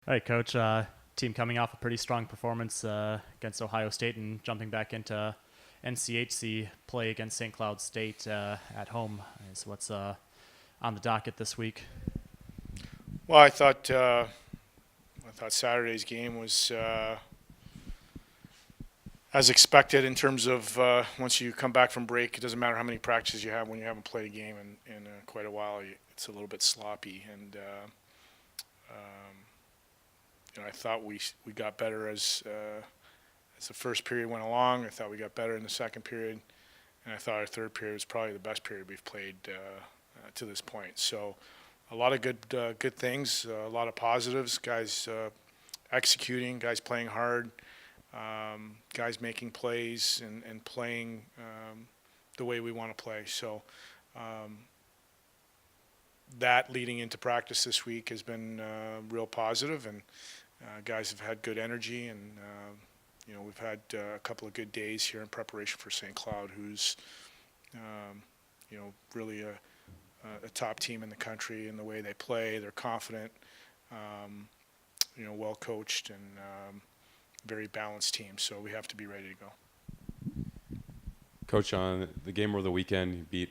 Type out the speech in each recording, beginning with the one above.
All right, Coach. Team coming off a pretty strong performance against Ohio State and jumping back into NCHC play against St. Cloud State at home. So what's on the docket this week? Well, I thought Saturday's game was as expected in terms of once you come back from break. It doesn't matter how many practices you have when you haven't played a game in quite a while. It's a little bit sloppy, and I thought we got better as the first period went along. I thought we got better in the second period, and I thought our third period was probably the best period we've played to this point. So a lot of good things, a lot of positives. Guys executing, guys playing hard, guys making plays and playing the way we want to play. So that leading into practice this week has been real positive, and guys have had good energy, and we've had a couple of good days here in preparation for St. Cloud, who's really a top team in the country in the way they play. They're confident, well coached, and very balanced team. So we have to be ready to go. Coach, on the game over the weekend, you beat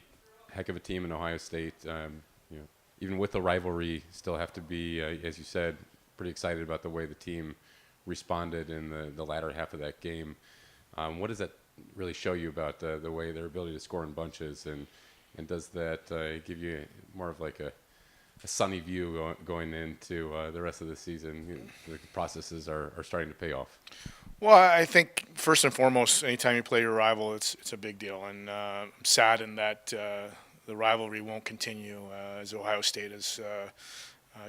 a heck of a team in Ohio State. Even with the rivalry, still have to be, as you said, pretty excited about the way the team responded in the latter half of that game. What does that really show you about the way their ability to score in bunches, and does that give you more of like a sunny view going into the rest of the season? The processes are starting to pay off. Well, I think first and foremost, anytime you play your rival, it's a big deal, and I'm saddened that the rivalry won't continue as Ohio State has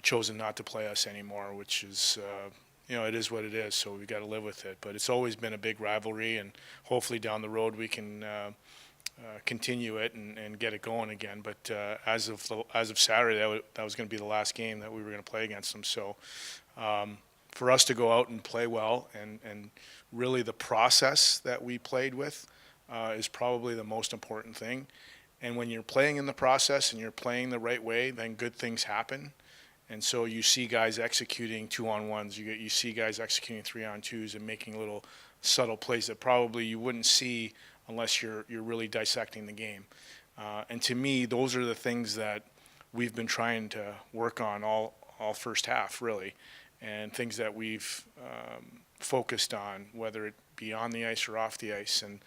chosen not to play us anymore, which is it is what it is. So we've got to live with it. But it's always been a big rivalry, and hopefully down the road we can continue it and get it going again. But as of Saturday, that was going to be the last game that we were going to play against them. So for us to go out and play well, and really the process that we played with is probably the most important thing. And when you're playing in the process and you're playing the right way, then good things happen. And so you see guys executing 2-on-1s, you see guys executing 3-on-2s and making little subtle plays that probably you wouldn't see unless you're really dissecting the game. And to me, those are the things that we've been trying to work on all first half, really, and things that we've focused on, whether it be on the ice or off the ice. And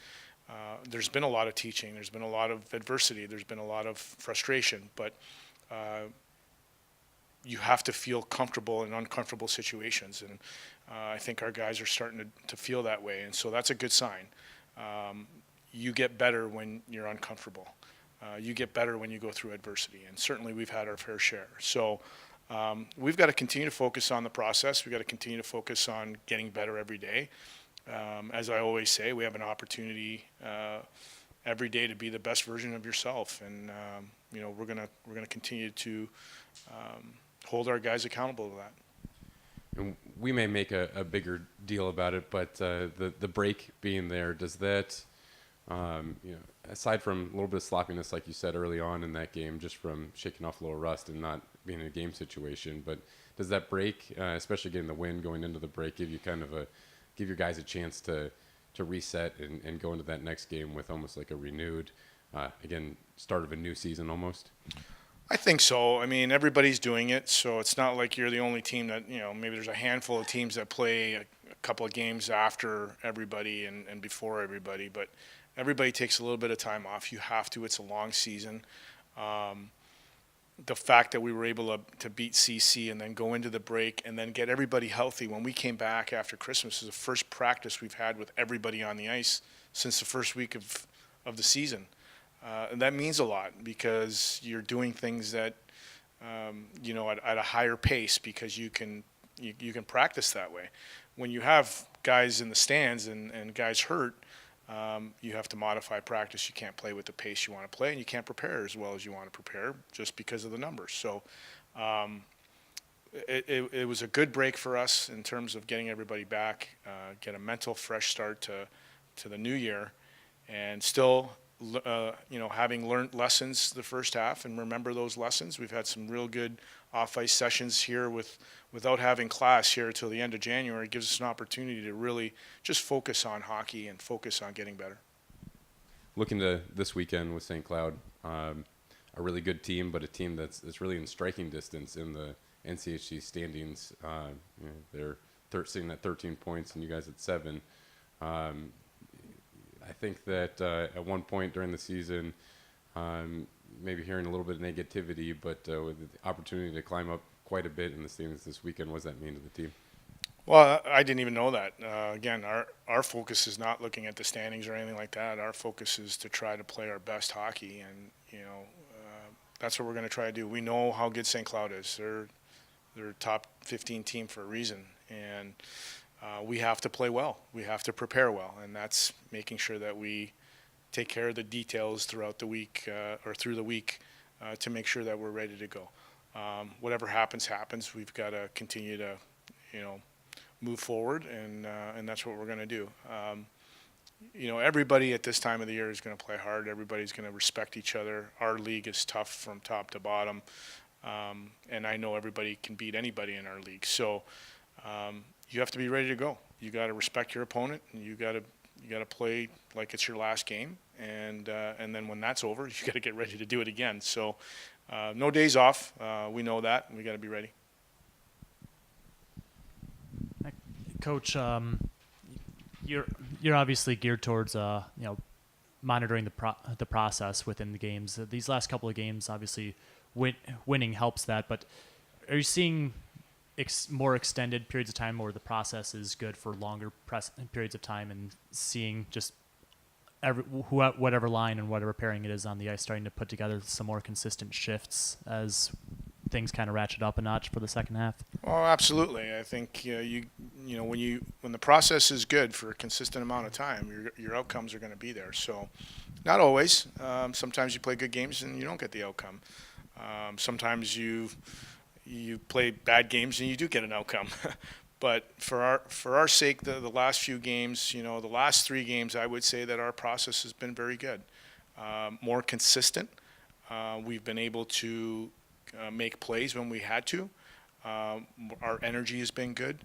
there's been a lot of teaching, there's been a lot of adversity, there's been a lot of frustration, but you have to feel comfortable in uncomfortable situations, and I think our guys are starting to feel that way, and so that's a good sign. You get better when you're uncomfortable. You get better when you go through adversity, and certainly we've had our fair share. So we've got to continue to focus on the process. We've got to continue to focus on getting better every day. As I always say, we have an opportunity every day to be the best version of yourself, and we're gonna continue to hold our guys accountable to that. And we may make a bigger deal about it, but the break being there, does that, aside from a little bit of sloppiness, like you said early on in that game, just from shaking off a little rust and not being in a game situation, but does that break, especially getting the win going into the break, give your guys a chance to reset and go into that next game with almost like a renewed, start of a new season almost? I think so. I mean, everybody's doing it, so it's not like you're the only team that, maybe there's a handful of teams that play a couple of games after everybody and before everybody, but everybody takes a little bit of time off. You have to. It's a long season. The fact that we were able to beat CC and then go into the break and then get everybody healthy. When we came back after Christmas, is the first practice we've had with everybody on the ice since the first week of the season. And that means a lot because you're doing things that, at a higher pace because you can practice that way. When you have guys in the stands and guys hurt, you have to modify practice. You can't play with the pace you want to play, and you can't prepare as well as you want to prepare just because of the numbers. So it was a good break for us in terms of getting everybody back, get a mental fresh start to the new year, and still having learned lessons the first half and remember those lessons. We've had some real good off-ice sessions here without having class here till the end of January. It gives us an opportunity to really just focus on hockey and focus on getting better. Looking to this weekend with St. Cloud, a really good team, but a team that's really in striking distance in the NCHC standings. They're sitting at 13 points and you guys at 7. I think that at one point during the season, maybe hearing a little bit of negativity, but with the opportunity to climb up quite a bit in the standings this weekend, what does that mean to the team? Well, I didn't even know that. Again, our focus is not looking at the standings or anything like that. Our focus is to try to play our best hockey, and that's what we're going to try to do. We know how good St. Cloud is. They're a top 15 team for a reason, and we have to play well. We have to prepare well, and that's making sure that we take care of the details throughout the week or through the week to make sure that we're ready to go. Whatever happens. We've got to continue to, move forward, and that's what we're going to do. Everybody at this time of the year is going to play hard. Everybody's going to respect each other. Our league is tough from top to bottom, and I know everybody can beat anybody in our league. So you have to be ready to go. You got to respect your opponent, and you got to play like it's your last game, and then when that's over, you got to get ready to do it again. So no days off. We know that, and we got to be ready. Coach, you're obviously geared towards monitoring the process within the games. These last couple of games, obviously, winning helps that. But are you seeing more extended periods of time, or the process is good for longer periods of time, and seeing just whatever line and whatever pairing it is on the ice starting to put together some more consistent shifts as things kind of ratchet up a notch for the second half? Oh, absolutely. I think when the process is good for a consistent amount of time, your outcomes are going to be there. So, not always. Sometimes you play good games and you don't get the outcome. Sometimes you play bad games and you do get an outcome. But for our sake, the last few games, the last 3 games, I would say that our process has been very good, more consistent. We've been able to make plays when we had to. Our energy has been good.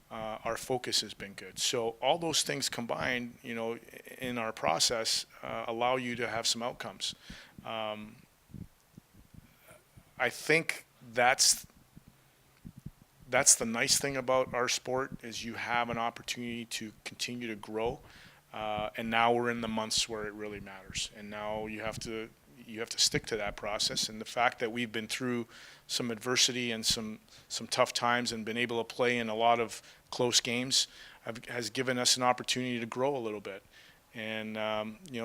Our focus has been good. So all those things combined, in our process, allow you to have some outcomes. I think that's the nice thing about our sport, is you have an opportunity to continue to grow. And now we're in the months where it really matters. And now you have to stick to that process. And the fact that we've been through some adversity and some tough times and been able to play in a lot of close games has given us an opportunity to grow a little bit. And,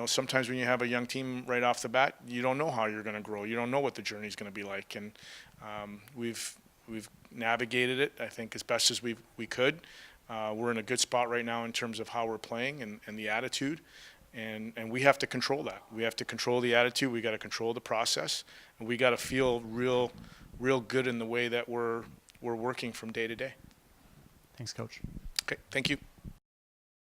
sometimes when you have a young team right off the bat, you don't know how you're going to grow. You don't know what the journey is going to be like. And we've navigated it, I think, as best as we could. We're in a good spot right now in terms of how we're playing and the attitude. And we have to control that. We have to control the attitude. We got to control the process, and we got to feel real good in the way that we're working from day to day. Thanks, Coach. Okay, thank you.